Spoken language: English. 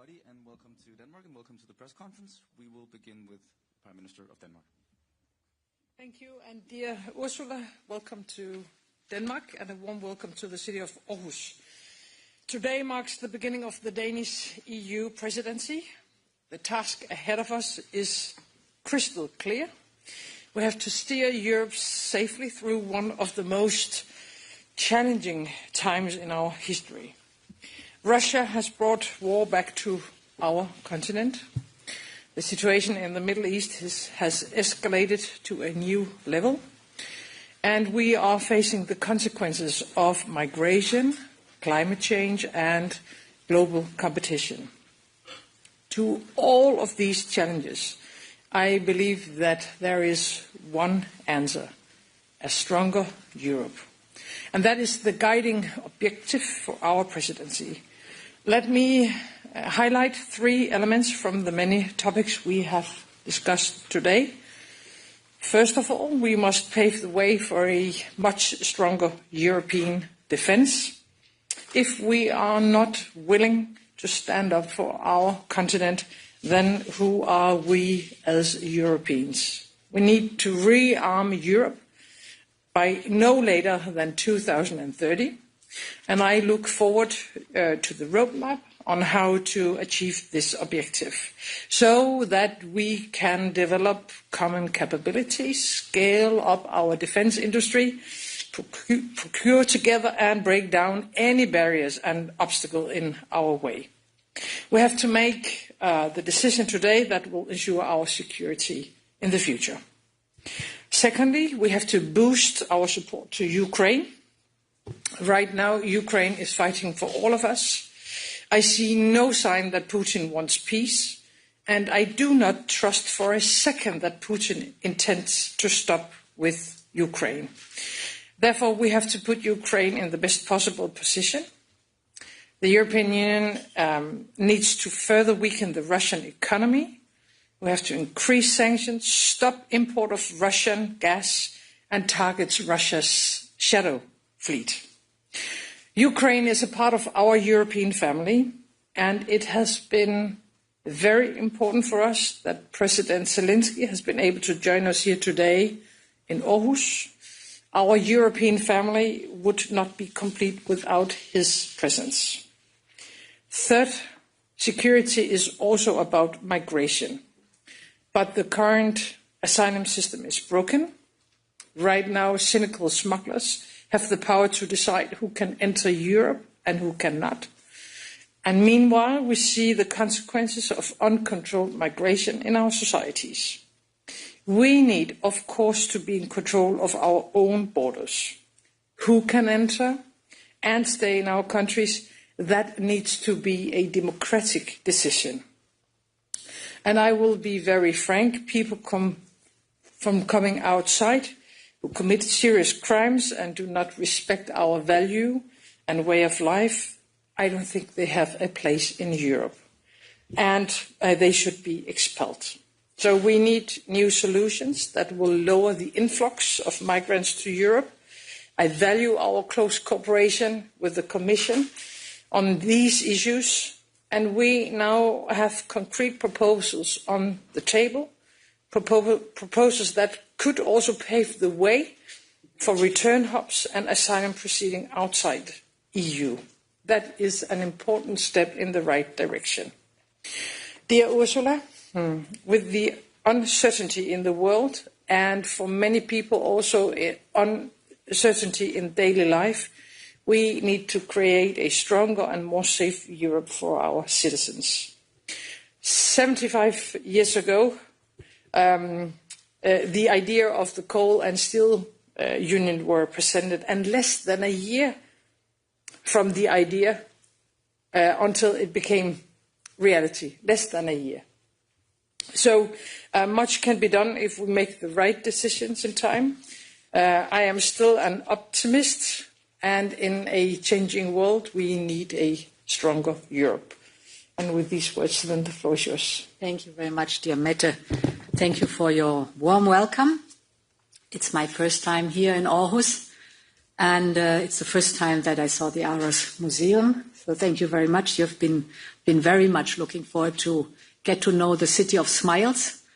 everybody, and welcome to Denmark, and welcome to the press conference. We will begin with the Prime Minister of Denmark. Thank you, and dear Ursula, welcome to Denmark, and a warm welcome to the city of Aarhus. Today marks the beginning of the Danish EU presidency. The task ahead of us is crystal clear. We have to steer Europe safely through one of the most challenging times in our history. Russia has brought war back to our continent. The situation in the Middle East has escalated to a new level, and we are facing the consequences of migration, climate change, and global competition. To all of these challenges, I believe that there is one answer: a stronger Europe. And that is the guiding objective for our presidency. Let me highlight 3 elements from the many topics we have discussed today. First of all, we must pave the way for a much stronger European defence. If we are not willing to stand up for our continent, then who are we as Europeans? We need to rearm Europe by no later than 2030. And I look forward to the roadmap on how to achieve this objective, so that we can develop common capabilities, scale up our defence industry, procure together and break down any barriers and obstacles in our way. We have to make the decision today that will ensure our security in the future. Secondly, we have to boost our support to Ukraine. Right now, Ukraine is fighting for all of us. I see no sign that Putin wants peace, and I do not trust for a second that Putin intends to stop with Ukraine. Therefore, we have to put Ukraine in the best possible position. The European Union needs to further weaken the Russian economy. We have to increase sanctions, stop import of Russian gas, and target Russia's shadow fleet. Ukraine is a part of our European family, and it has been very important for us that President Zelensky has been able to join us here today in Aarhus. Our European family would not be complete without his presence. Third, security is also about migration, but the current asylum system is broken. Right now, cynical smugglers have the power to decide who can enter Europe and who cannot. And meanwhile, we see the consequences of uncontrolled migration in our societies. We need, of course, to be in control of our own borders. Who can enter and stay in our countries? That needs to be a democratic decision. And I will be very frank, people coming outside who commit serious crimes and do not respect our value and way of life, I don't think they have a place in Europe. And they should be expelled. So we need new solutions that will lower the influx of migrants to Europe. I value our close cooperation with the Commission on these issues, and we now have concrete proposals on the table, proposals that could also pave the way for return hubs and asylum proceedings outside EU. That is an important step in the right direction. Dear Ursula, with the uncertainty in the world, and for many people also uncertainty in daily life, we need to create a stronger and more safe Europe for our citizens. 75 years ago, the idea of the coal and steel union were presented, and less than a year from the idea until it became reality, less than a year. So much can be done if we make the right decisions in time. I am still an optimist, and in a changing world, we need a stronger Europe. And with these words, then the floor is yours. Thank you very much, dear Mette. Thank you for your warm welcome. It's my first time here in Aarhus, and it's the first time that I saw the Aarhus Museum. So thank you very much. You've been very much looking forward to get to know the city of smiles.